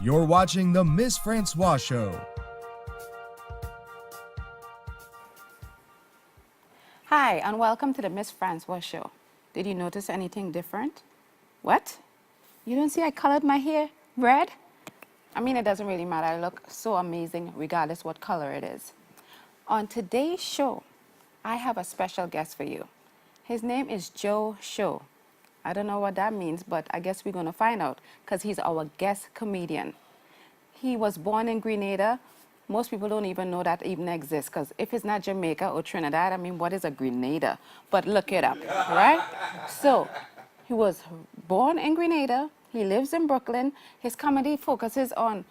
You're watching The Miss Francois Show. Hi, and welcome to the Miss Francois Show. Did you notice anything different? What? You don't see I colored my hair red? I mean, it doesn't really matter. I look so amazing regardless what color it is. On today's show, I have a special guest for you. His name is Joe Show. I don't know what that means, but I guess we're going to find out because he's our guest comedian. He was born in Grenada. Most people don't even know that even exists because if it's not Jamaica or Trinidad, I mean, what is a Grenada? But look it up, right? So he was born in Grenada. He lives in Brooklyn. His comedy focuses on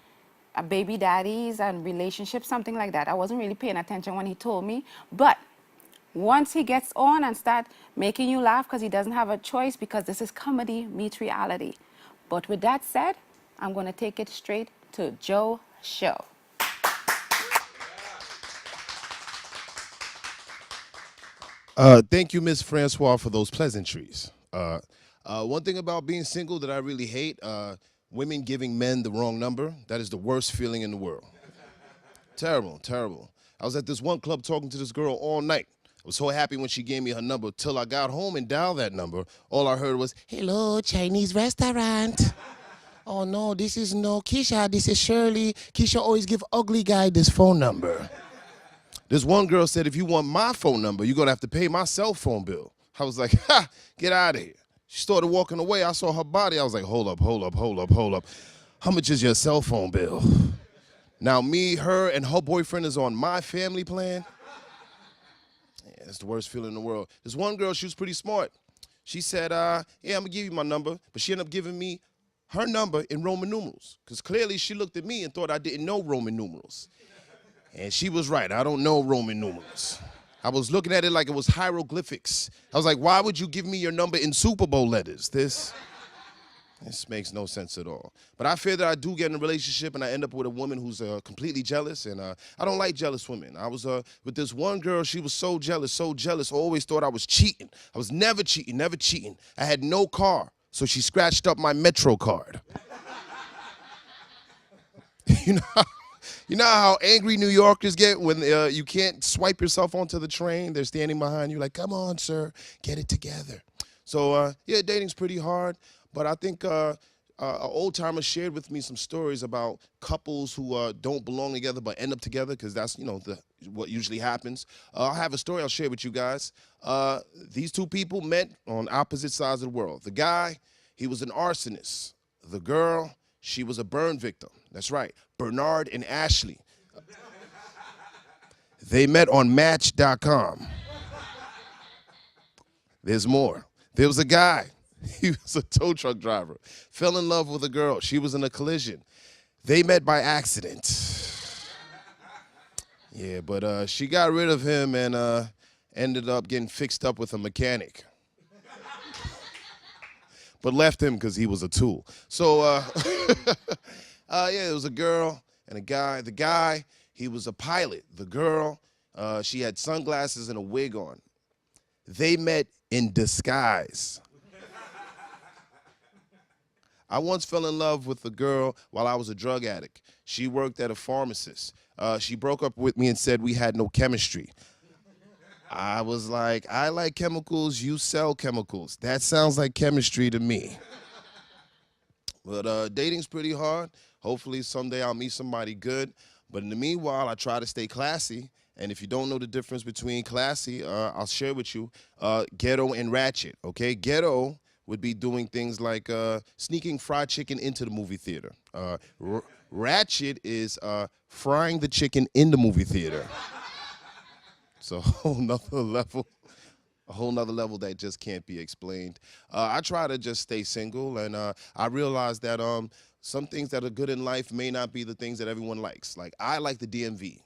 baby daddies and relationships, something like that. I wasn't really paying attention when he told me, but once he gets on and start making you laugh because he doesn't have a choice because this is comedy meets reality. But with that said, I'm going to take it straight to Joe Show. Thank you, Miss Francois, for those pleasantries. One thing about being single that I really hate, women giving men the wrong number. That is the worst feeling in the world. Terrible, terrible. I was at this one club talking to this girl all night. I was so happy when she gave me her number till I got home and dialed that number. All I heard was, "Hello, Chinese restaurant." "Oh no, this is no Keisha, this is Shirley. Keisha always give ugly guy this phone number." This one girl said, "If you want my phone number, you're gonna have to pay my cell phone bill." I was like, "Ha, get out of here." She started walking away. I saw her body. I was like, hold up. How much is your cell phone bill? Now me, her, and her boyfriend is on my family plan. Yeah, it's the worst feeling in the world. This one girl, she was pretty smart. She said, yeah, I'm gonna give you my number, but she ended up giving me her number in Roman numerals, because clearly she looked at me and thought I didn't know Roman numerals. And she was right, I don't know Roman numerals. I was looking at it like it was hieroglyphics. I was like, why would you give me your number in Super Bowl letters? This makes no sense at all. But I fear that I do get in a relationship and I end up with a woman who's completely jealous, and I don't like jealous women. I was with this one girl, she was so jealous, always thought I was cheating. I was never cheating. I had no car, so she scratched up my Metro card. You know how angry New Yorkers get when you can't swipe yourself onto the train? They're standing behind you like, "Come on, sir, get it together." So, yeah, dating's pretty hard, but I think an old-timer shared with me some stories about couples who don't belong together but end up together, because that's, what usually happens. I have a story I'll share with you guys. These two people met on opposite sides of the world. The guy, he was an arsonist. The girl, she was a burn victim. That's right, Bernard and Ashley. They met on Match.com. There's more. There was a guy, he was a tow truck driver, fell in love with a girl. She was in a collision. They met by accident. Yeah, but she got rid of him and ended up getting fixed up with a mechanic. But left him because he was a tool. So, yeah, it was a girl and a guy. The guy, he was a pilot. The girl, she had sunglasses and a wig on. They met in disguise. I once fell in love with a girl while I was a drug addict. She worked at a pharmacist. She broke up with me and said we had no chemistry. I was like, I like chemicals, you sell chemicals. That sounds like chemistry to me. But dating's pretty hard. Hopefully someday I'll meet somebody good. But in the meanwhile, I try to stay classy. And if you don't know the difference between classy, I'll share with you ghetto and ratchet, okay? Ghetto would be doing things like sneaking fried chicken into the movie theater. Ratchet is frying the chicken in the movie theater. It's a whole nother level that just can't be explained. I try to just stay single, and I realize that some things that are good in life may not be the things that everyone likes. Like, I like the DMV.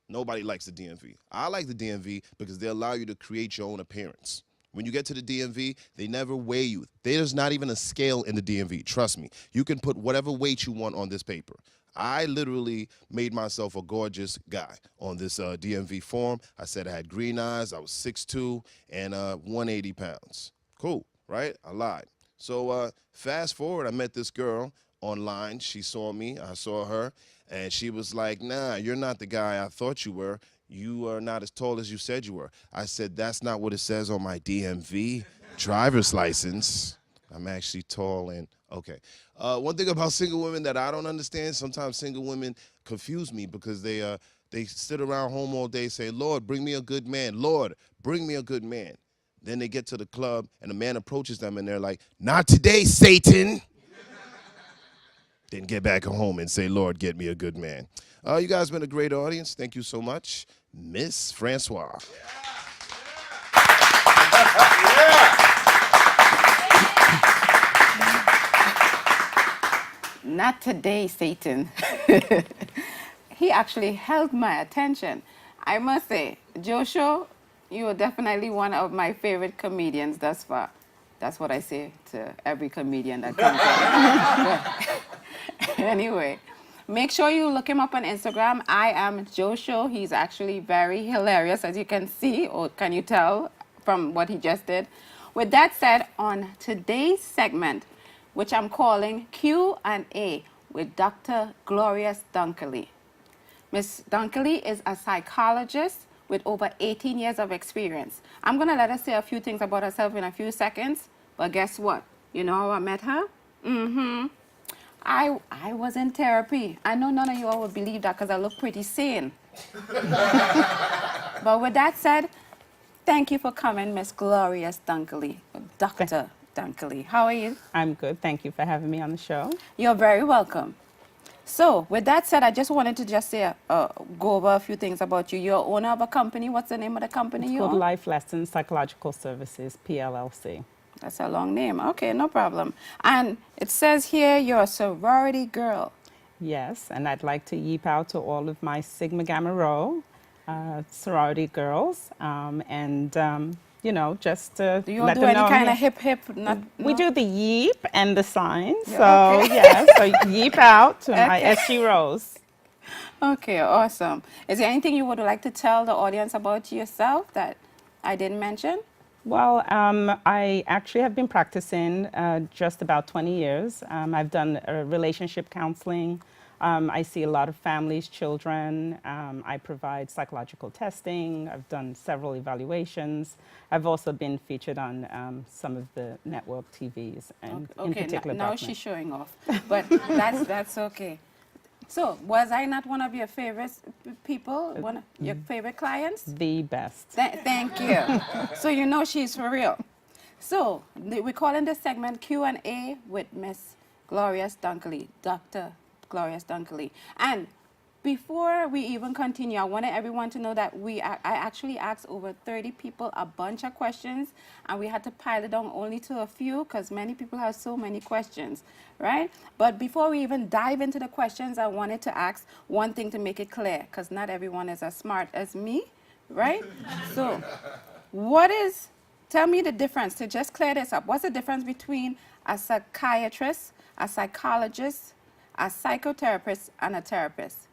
Nobody likes the DMV. I like the DMV because they allow you to create your own appearance. When you get to the DMV, they never weigh you. There's not even a scale in the DMV, trust me. You can put whatever weight you want on this paper. I literally made myself a gorgeous guy on this DMV form. I said I had green eyes, I was 6'2", and 180 pounds. Cool, right? I lied. So fast forward, I met this girl. online. She saw me, I saw her, and she was like, nah, you're not the guy I thought you were. You are not as tall as you said you were. I said, that's not what it says on my DMV driver's license. I'm actually tall and, okay. One thing about single women that I don't understand, sometimes single women confuse me because they sit around home all day, say, Lord, bring me a good man. Lord, bring me a good man. Then they get to the club and a man approaches them and they're like, not today, Satan. Then get back home and say, Lord, get me a good man. You guys been a great audience. Thank you so much. Miss Francois. Not today, Satan. He actually held my attention. I must say, Joshua, you are definitely one of my favorite comedians thus far. That's what I say to every comedian that comes on. Anyway, make sure you look him up on Instagram. I am Joshua. He's actually very hilarious, as you can see, or can you tell from what he just did. With that said, on today's segment, which I'm calling Q&A with Dr. Glorious Dunkerley. Ms. Dunkerley is a psychologist with over 18 years of experience. I'm going to let her say a few things about herself in a few seconds, but guess what? You know how I met her? I was in therapy. I know none of you all would believe that because I look pretty sane. But with that said, thank you for coming, Miss Glorious Dunkerley, Dr. Dunkerley. How are you? I'm good. Thank you for having me on the show. You're very welcome. So, with that said, I just wanted to just say, go over a few things about you. You're owner of a company. What's the name of the company It's you called own? Life Lessons Psychological Services, PLLC. That's a long name. Okay, no problem. And it says here you're a sorority girl. Yes, and I'd like to yeep out to all of my Sigma Gamma Rho sorority girls, you know, just to Do you all let do them any know. kind of hip hip? Not, We no? do the yeep and the sign. Yeah, So, okay. yeah, so yeep out to my Okay. SG Rose. Okay, awesome. Is there anything you would like to tell the audience about yourself that I didn't mention? Well, I actually have been practicing just about 20 years. I've done relationship counseling. I see a lot of families, children. I provide psychological testing. I've done several evaluations. I've also been featured on some of the network TVs, and in Okay, particular, now Dark she's Men. showing off, but that's okay. So, was I not one of your favorite people, one of your favorite clients? The best. Thank you. So you know she's for real. So we're calling this segment Q&A with Miss Glorious Dunkerley, Dr. Glorious Dunkerley. And before we even continue, I wanted everyone to know that I actually asked over 30 people a bunch of questions, and we had to pile it down only to a few because many people have so many questions, right? But before we even dive into the questions, I wanted to ask one thing to make it clear, because not everyone is as smart as me, right? So tell me the difference, to just clear this up, what's the difference between a psychiatrist, a psychologist, a psychotherapist, and a therapist?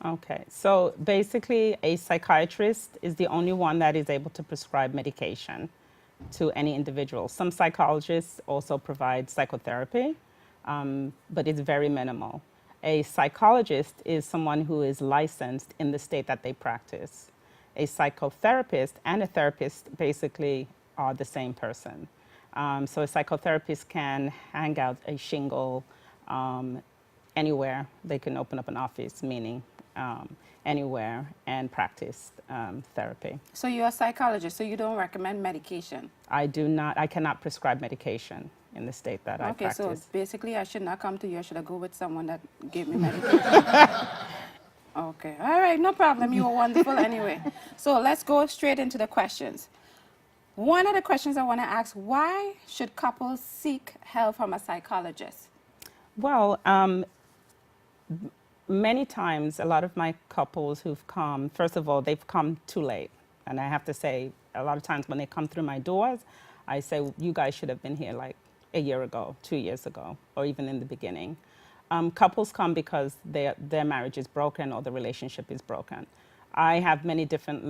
Okay, so basically, a psychiatrist is the only one that is able to prescribe medication to any individual. Some psychologists also provide psychotherapy, but it's very minimal. A psychologist is someone who is licensed in the state that they practice. A psychotherapist and a therapist basically are the same person. So a psychotherapist can hang out a shingle anywhere. They can open up an office, meaning anywhere, and practice therapy. So you're a psychologist, so you don't recommend medication? I cannot prescribe medication in the state that I practice. Okay, so basically I should not come to you, I should go with someone that gave me medication. Okay, all right, no problem, you were wonderful anyway. So let's go straight into the questions. One of the questions I want to ask, why should couples seek help from a psychologist? Well, many times, a lot of my couples who've come, first of all, they've come too late. And I have to say, a lot of times when they come through my doors, I say, you guys should have been here like a year ago, 2 years ago, or even in the beginning. Couples come because their marriage is broken or the relationship is broken. I have many different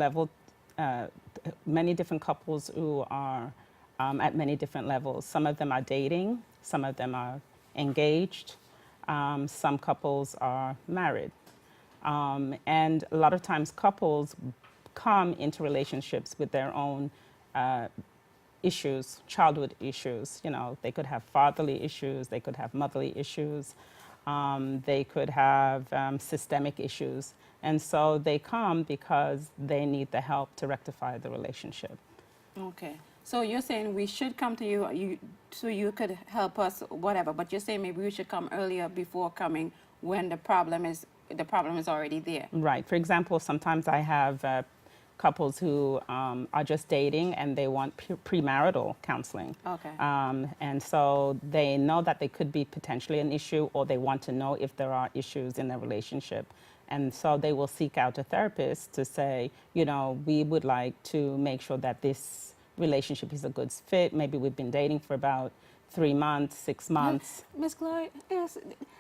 couples who are at many different levels. Some of them are dating, some of them are engaged, Some couples are married. And a lot of times couples come into relationships with their own issues, childhood issues. You know, they could have fatherly issues, they could have motherly issues, they could have systemic issues. And so they come because they need the help to rectify the relationship. Okay. So you're saying we should come to you, so you could help us, whatever. But you're saying maybe we should come earlier before coming when the problem is already there. Right. For example, sometimes I have couples who are just dating and they want premarital counseling. Okay. And so they know that there could be potentially an issue, or they want to know if there are issues in their relationship. And so they will seek out a therapist to say, you know, we would like to make sure that this relationship is a good fit. Maybe we've been dating for about 3 months, 6 months. Miss Chloe, yes,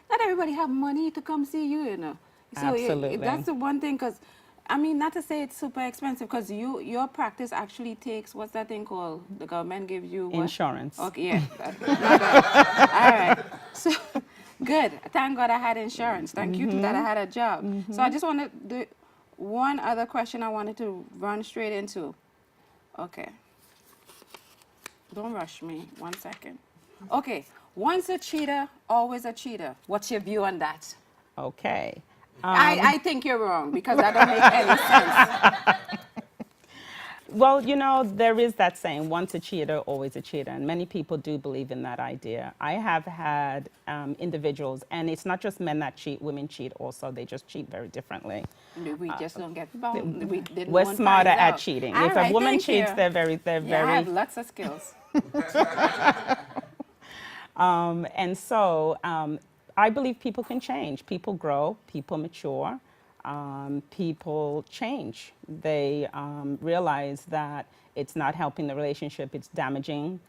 not everybody have money to come see you, you know. So Absolutely. that's the one thing, because, I mean, not to say it's super expensive, because your practice actually takes, what's that thing called? The government gives you what? Insurance. Okay, yeah. Not bad. All right. So, good. Thank God I had insurance. Thank you to that I had a job. So I just wanted to, one other question I wanted to run straight into. Okay. Don't rush me. 1 second. Okay. Once a cheater, always a cheater. What's your view on that? Okay. I think you're wrong, because that don't make any sense. Well, you know, there is that saying, once a cheater, always a cheater. And many people do believe in that idea. I have had individuals, and it's not just men that cheat, women cheat also. They just cheat very differently. We just don't get bound. We're smarter at cheating. All If right, a woman thank cheats, you. they're very. I have lots of skills. And so I believe people can change. People grow, people mature, people change. They realize that it's not helping the relationship, it's damaging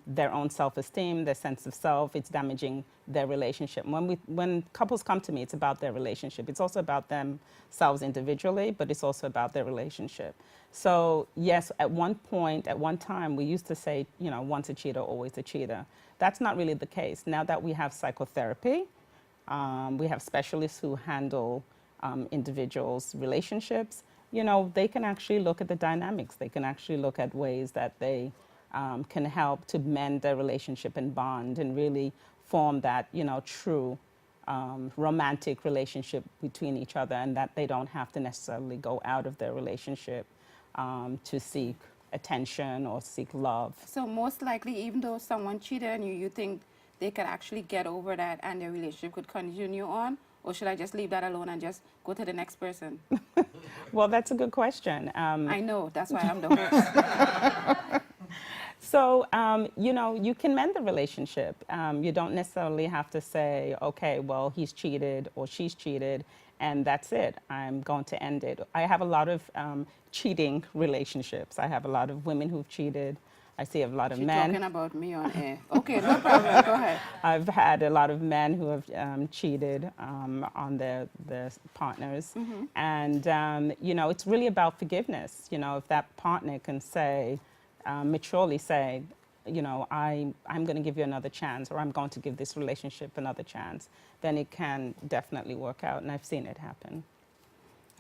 their own self-esteem, their sense of self, it's damaging their relationship. When couples come to me, it's about their relationship. It's also about themselves individually, but it's also about their relationship. So yes, at one point, at one time, we used to say, you know, once a cheater, always a cheater. That's not really the case. Now that we have psychotherapy, we have specialists who handle individuals' relationships, you know, they can actually look at the dynamics. They can actually look at ways that they can help to mend their relationship and bond and really form that, you know, true romantic relationship between each other, and that they don't have to necessarily go out of their relationship to seek attention or seek love. So most likely, even though someone cheated on you, you think they could actually get over that and their relationship could continue on? Or should I just leave that alone and just go to the next person? Well, that's a good question. I know, that's why I'm the host. So, you know, you can mend the relationship. You don't necessarily have to say, okay, well, he's cheated or she's cheated, and that's it. I'm going to end it. I have a lot of cheating relationships. I have a lot of women who've cheated. I see a lot of She's men. talking about me on air. Okay, no problem. Go ahead. I've had a lot of men who have cheated on their partners. And, you know, it's really about forgiveness. You know, if that partner can say, maturely say, you know, I'm going to give you another chance, or I'm going to give this relationship another chance, then it can definitely work out. And I've seen it happen.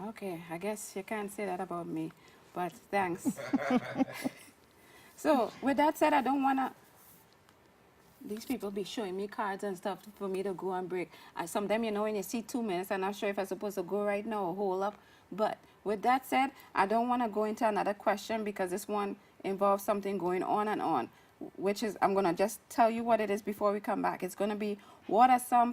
Okay, I guess you can't say that about me, but thanks. So, with that said, I don't want to, these people be showing me cards and stuff for me to go and break. Some of them, you know, when you see 2 minutes, I'm not sure if I'm supposed to go right now or hold up. But with that said, I don't want to go into another question, because this one involves something going on and on, which is, I'm going to just tell you what it is before we come back. It's going to be, what are some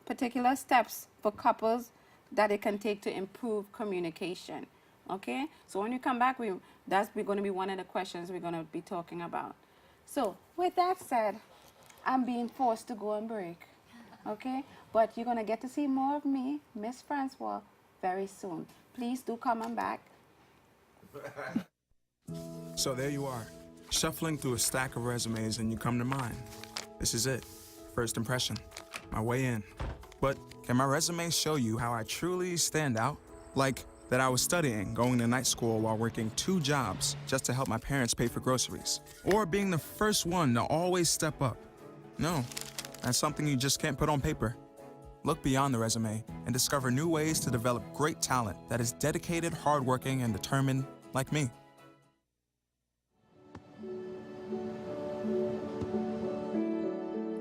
particular steps for couples that they can take to improve communication? Okay, so when you come back, that's going to be one of the questions we're going to be talking about. So with that said, I'm being forced to go and break, okay? But you're going to get to see more of me, Miss Francois, very soon. Please do come on back. So there you are, shuffling through a stack of resumes, and you come to mine. This is it, first impression, my way in. But can my resume show you how I truly stand out? Like that I was studying, going to night school while working 2 jobs just to help my parents pay for groceries. Or being the first one to always step up. No, That's something you just can't put on paper. Look beyond the resume and discover new ways to develop great talent that is dedicated, hardworking, and determined like me.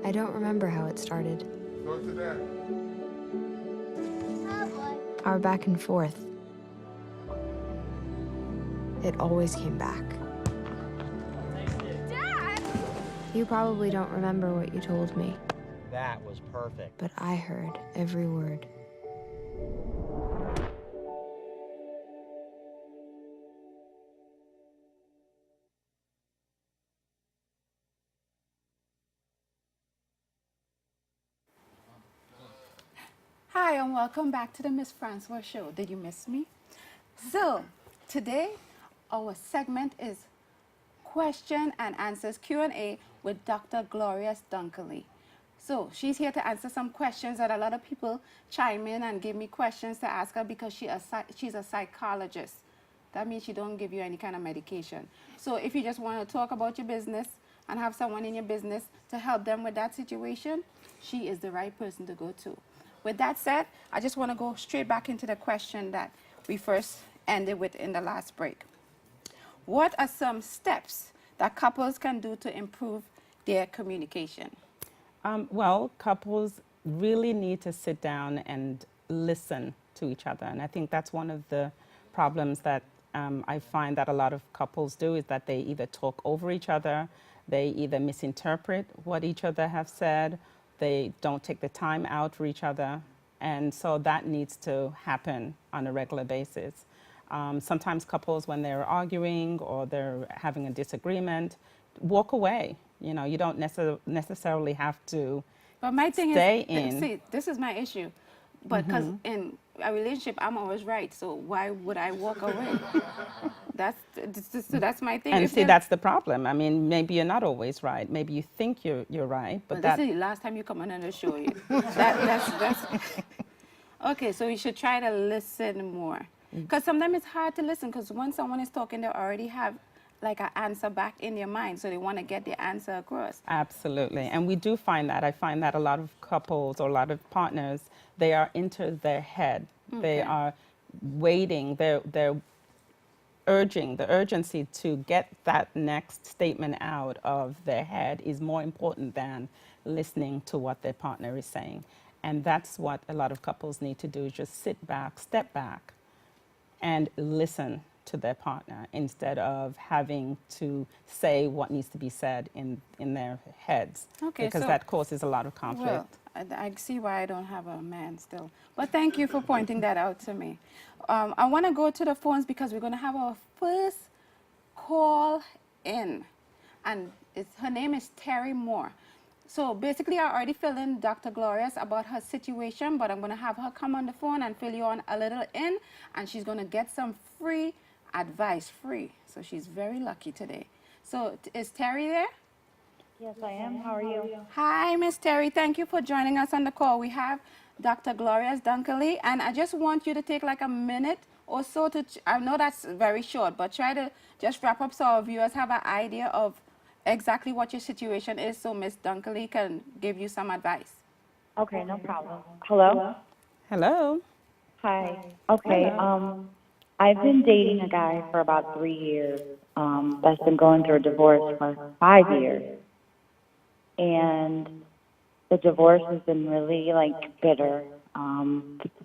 I don't remember how it started. Go to that. Our back and forth. It always came back. Dad! You probably don't remember what you told me, That was perfect. but I heard every word. Hi, and welcome back to the Miss Francois Show. Did you miss me? So, today, our segment is question and answers Q&A with Dr. Glorious Dunkerley. So, she's here to answer some questions that a lot of people chime in and give me questions to ask her because she's a psychologist. That means she don't give you any kind of medication. So, if you just want to talk about your business and have someone in your business to help them with that situation, she is the right person to go to. With that said, I just want to go straight back into the question that we first ended with in the last break. What are some steps that couples can do to improve their communication? Well, couples really need to sit down and listen to each other. And I think that's one of the problems that I find that a lot of couples do, is that they either talk over each other, they either misinterpret what each other have said, they don't take the time out for each other. And so that needs to happen on a regular basis. Sometimes couples, when they're arguing or they're having a disagreement, walk away. You know, you don't necessarily have to But my thing stay is, in. see, this is my issue. But because in a relationship, I'm always right. So why would I walk away? That's my thing. And If see, there's- that's the problem. I mean, maybe you're not always right. Maybe you think you're right, but Well, that, this is the last time you come on the show. That's okay. So you should try to listen more, because sometimes it's hard to listen. Because when someone is talking, they already have like an answer back in their mind, so they want to get the answer across. absolutely. And we do find that. I find that a lot of couples or a lot of partners, they are into their head. They Okay. are waiting. They're urging, the urgency to get that next statement out of their head is more important than listening to what their partner is saying. And that's what a lot of couples need to do, is just sit back, step back, and listen to their partner instead of having to say what needs to be said in their heads. Okay, Because so- that causes a lot of conflict. Well, I see why I don't have a man still. But thank you for pointing that out to me. I want to go to the phones because we're going to have our first call in. And her name is Terri Moore. So basically, I already filled in Dr. Glorious about her situation, but I'm going to have her come on the phone and fill you on a little in, and she's going to get some free advice, free. So she's very lucky today. So is Terri there? Yes, I am. How are you? Hi, Miss Terri. Thank you for joining us on the call. We have Dr. Glorious Dunkerley, and I just want you to take like a minute or so to, I know that's very short, but try to just wrap up so our viewers have an idea of exactly what your situation is, so Miss Dunkerley can give you some advice. Okay, no problem. Hello? Hello. Hi. Okay, I've been dating a guy for about 3 years, that's been going through a divorce for 5 years. And the divorce has been really, like, bitter.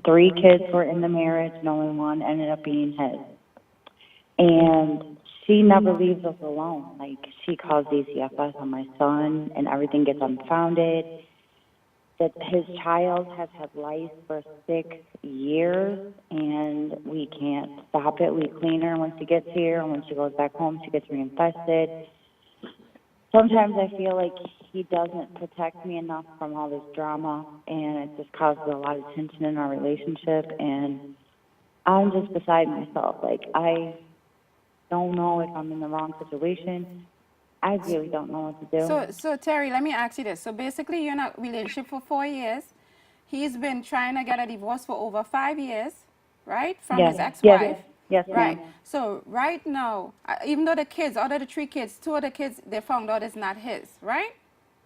3 kids were in the marriage, and only one ended up being his. And she never leaves us alone. Like, she calls DCFS on my son, and everything gets unfounded. That his child has had lice for 6 years, and we can't stop it. We clean her when she gets here, and when she goes back home, she gets reinfested. Sometimes I feel like he doesn't protect me enough from all this drama, and it just causes a lot of tension in our relationship, and I'm just beside myself. Like, I don't know if I'm in the wrong situation. I really don't know what to do. So Terri, let me ask you this. So basically, you're in a relationship for 4 years. He's been trying to get a divorce for over 5 years, right? From his ex-wife. Yes, Right. ma'am. So right now, even though the kids, out of the 3 kids, 2 of the kids, they found out it's not his, right?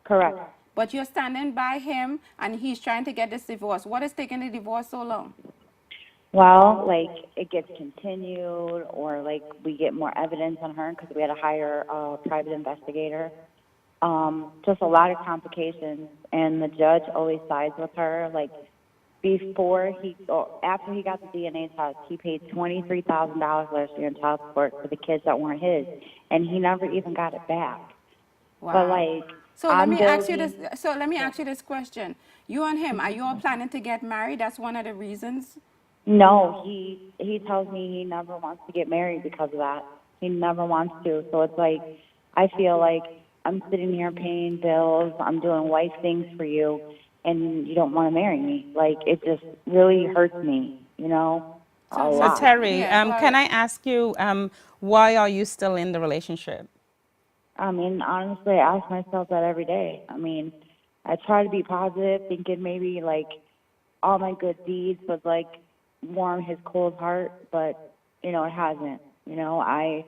Correct. but you're standing by him and he's trying to get this divorce. What is taking the divorce so long? Well, like, it gets continued, or, like, we get more evidence on her because we had to hire a private investigator. Just a lot of complications, and the judge always sides with her. Like, after he got the DNA test, he paid $23,000 last year in child support for the kids that weren't his, and he never even got it back. Wow. But, like, so let me ask you this. So let me ask you this question: you and him, are you all planning to get married? That's one of the reasons. No, he tells me he never wants to get married because of that. He never wants to. So it's like, I feel like I'm sitting here paying bills, I'm doing wife things for you, and you don't want to marry me. Like, it just really hurts me, you know, a So lot. Terri, Yeah, can I ask you, why are you still in the relationship? I mean, honestly, I ask myself that every day. I mean, I try to be positive, thinking maybe, like, all my good deeds would, like, warm his cold heart, but, you know, it hasn't. You know, I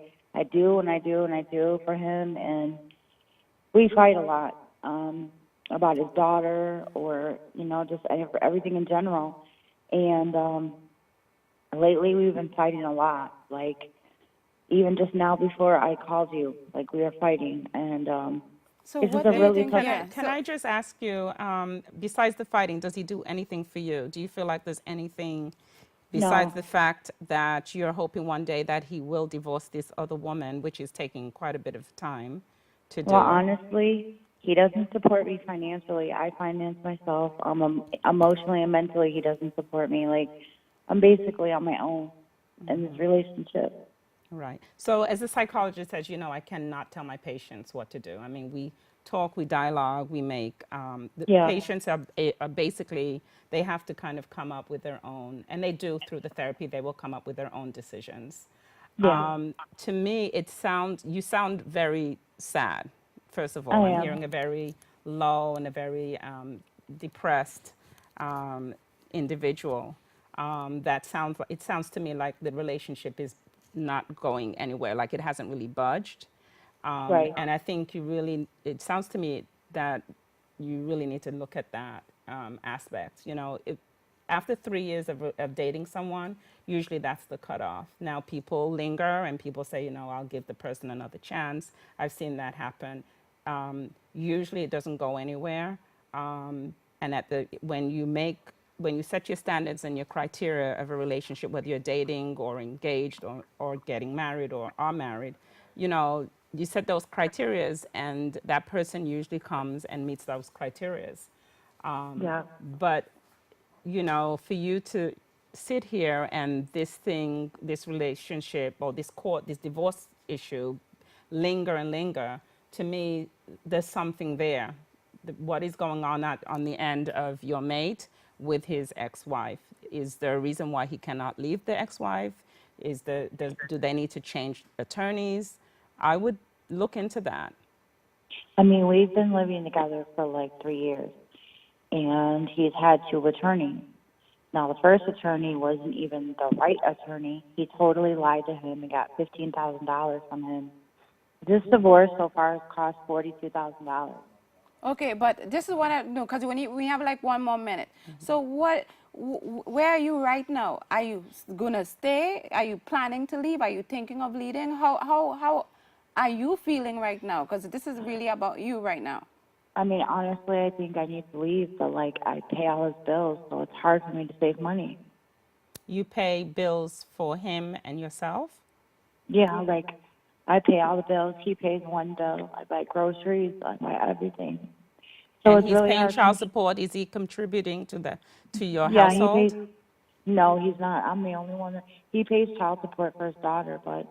do and I do and I do for him, and we fight a lot about his daughter, or, you know, just everything in general. And lately we've been fighting a lot. Like, even just now before I called you, like, we were fighting, and So it's what just a do you really think? tough. Yeah. Can I just ask you, besides the fighting, does he do anything for you? Do you feel like there's anything besides No. the fact that you're hoping one day that he will divorce this other woman, which is taking quite a bit of time to do? Well, honestly, he doesn't support me financially. I finance myself. Emotionally and mentally, he doesn't support me. Like, I'm basically on my own in this relationship. Right. So as a psychologist, as you know, I cannot tell my patients what to do. I mean, we talk, we dialogue, we make, the Yeah. patients are basically, they have to kind of come up with their own, and they do through the therapy, they will come up with their own decisions. Yeah. To me, you sound very sad, first of all. I I'm am. hearing a very low and a very depressed individual. It sounds to me like the relationship is not going anywhere, like it hasn't really budged. Right. And I think it sounds to me that you really need to look at that aspect. You know, after 3 years of dating someone, usually that's the cutoff. Now people linger and people say, you know, I'll give the person another chance. I've seen that happen. Usually it doesn't go anywhere. And when you set your standards and your criteria of a relationship, whether you're dating or engaged or getting married or are married, you know, you set those criterias, and that person usually comes and meets those criterias. Yeah. But, you know, for you to sit here and this relationship or this divorce issue linger and linger, to me, there's something there. What is going on on the end of your mate with his ex-wife? Is there a reason why he cannot leave the ex-wife? Do they need to change attorneys? I would look into that. I mean, we've been living together for like 3 years, and he's had 2 attorneys. Now, the first attorney wasn't even the right attorney. He totally lied to him and got $15,000 from him. This divorce so far has cost $42,000. Okay, but this is what I know, because we have like 1 more minute. So where are you right now? Are you gonna stay? Are you planning to leave? Are you thinking of leaving? How are you feeling right now? Because this is really about you right now. I mean, honestly, I think I need to leave, but, like, I pay all his bills, so it's hard for me to save money. You pay bills for him and yourself? Yeah, like, I pay all the bills. He pays one bill. I buy groceries. I buy everything. So And it's he's really paying hard. child support. Is he contributing to your Yeah, household? he pays. No, he's not. I'm the only one he pays child support for his daughter, but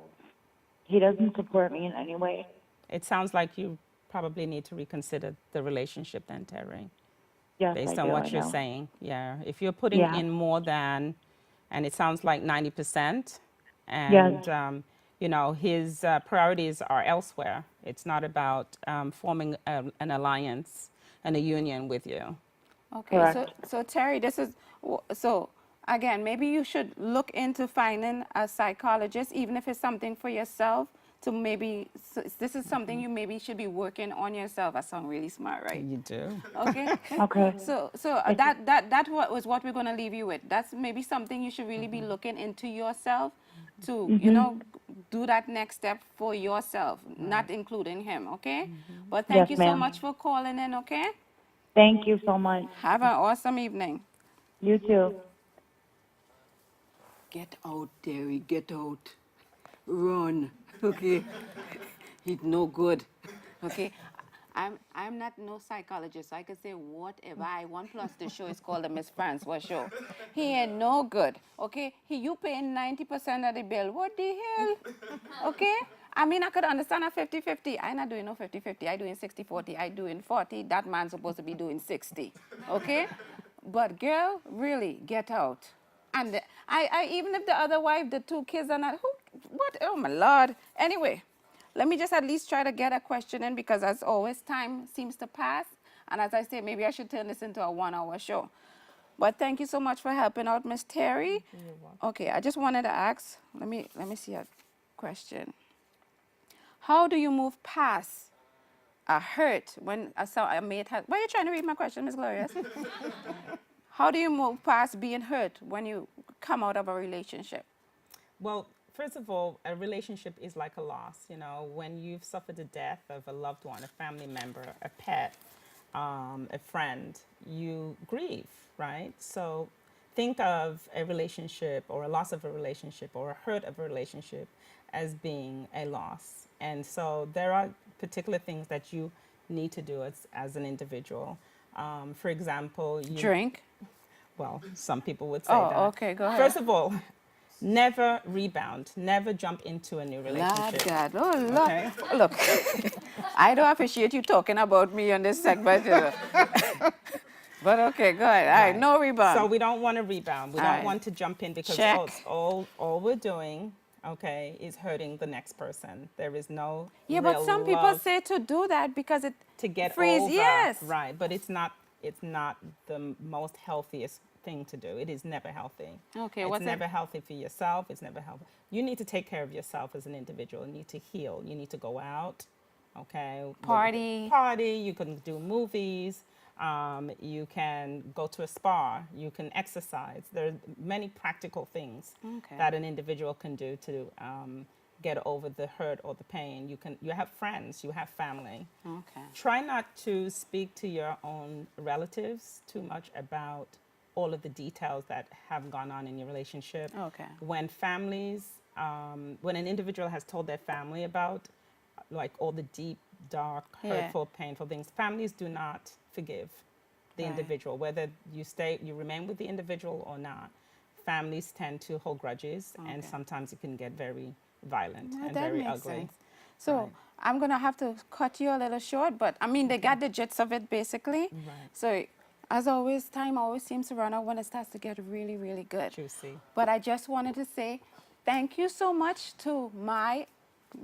he doesn't support me in any way. It sounds like you probably need to reconsider the relationship then, Terri, Yes, based I on do. what I you're know. saying. Yeah, if you're putting Yeah. in more than, and it sounds like 90%, Yes. and you know, his priorities are elsewhere. It's not about forming an alliance and a union with you. Okay, Correct. so Terri, so again, maybe you should look into finding a psychologist, even if it's something for yourself, to maybe, so this is something you maybe should be working on yourself. I sound really smart, right? You do. Okay. Okay. So that was what we're gonna leave you with. That's maybe something you should really be looking into yourself to, you know, do that next step for yourself, not including him. Okay. But thank Yes, you so ma'am. much for calling in. Okay. Thank you so much. Have an awesome evening. You too. Get out, Terry. Get out. Run. Okay. He's no good. Okay. I'm not no psychologist, so I can say whatever I want. Plus, the show is called the Miss Francois Show. He ain't no good. Okay. You paying 90% of the bill. What the hell? Okay. I mean, I could understand a 50-50. I'm not doing no 50-50. I'm doing 60-40. I'm doing 40. That man's supposed to be doing 60. Okay. But girl, really, get out. And I even if the other wife, the 2 kids are not, what? Oh my Lord. Anyway, let me just at least try to get a question in because as always, time seems to pass. And as I say, maybe I should turn this into a 1-hour show. But thank you so much for helping out, Miss Terry. Okay, I just wanted to ask, let me see a question. How do you move past a hurt when a mate has, why are you trying to read my question, Miss Glorious? How do you move past being hurt when you come out of a relationship? Well, first of all, a relationship is like a loss. You know, when you've suffered the death of a loved one, a family member, a pet, a friend, you grieve, right? So think of a relationship or a loss of a relationship or a hurt of a relationship as being a loss. And so there are particular things that you need to do as an individual. For example, you Drink? Well, some people would say Oh, that. okay, go ahead. First of all, never rebound, never jump into a new Lord relationship. God, oh Lord. Okay. Look, I don't appreciate you talking about me on this segment. But okay, go ahead. All right, no rebound. So we don't want to rebound. We All don't right. want to jump in because Check. all we're doing, okay, is hurting the next person. There is no Yeah, but real some people love say to do that because it to get frees. over. Yes. Right, but it's not the most healthiest thing to do. It is never healthy. Okay, it's what's never it? healthy for yourself. It's never healthy. You need to take care of yourself as an individual. You need to heal. You need to go out, okay? Party. You can do movies. You can go to a spa. You can exercise. There are many practical things Okay. that an individual can do to get over the hurt or the pain. You have friends. You have family. Okay. Try not to speak to your own relatives too much about all of the details that have gone on in your relationship. Okay. When when an individual has told their family about like all the deep, dark, hurtful, painful things, families do not forgive the Right. individual, whether you remain with the individual or not. Families tend to hold grudges, and Okay. sometimes it can get very violent Well, and that very makes ugly. sense. So Right. I'm gonna have to cut you a little short, but I mean they got the gist of it basically. Right. So as always, time always seems to run out when it starts to get really, really good. Juicy. But I just wanted to say thank you so much to my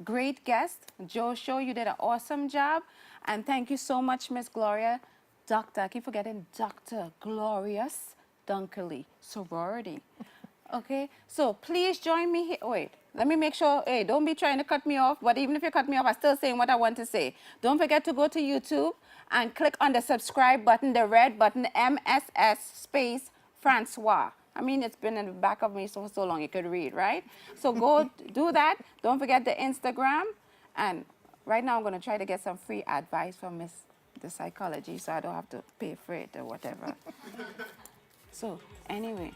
great guest, Joe Show. You did an awesome job. And thank you so much, Miss Gloria. I keep forgetting Dr. Glorious Dunkerley, sorority. Okay, so please join me here. Wait, let me make sure. Hey, don't be trying to cut me off. But even if you cut me off, I'm still saying what I want to say. Don't forget to go to YouTube and click on the subscribe button, the red button, MSS space Francois. I mean, it's been in the back of me so long you could read, right? So go do that. Don't forget the Instagram. And right now I'm going to try to get some free advice from the psychology so I don't have to pay for it or whatever. So anyway.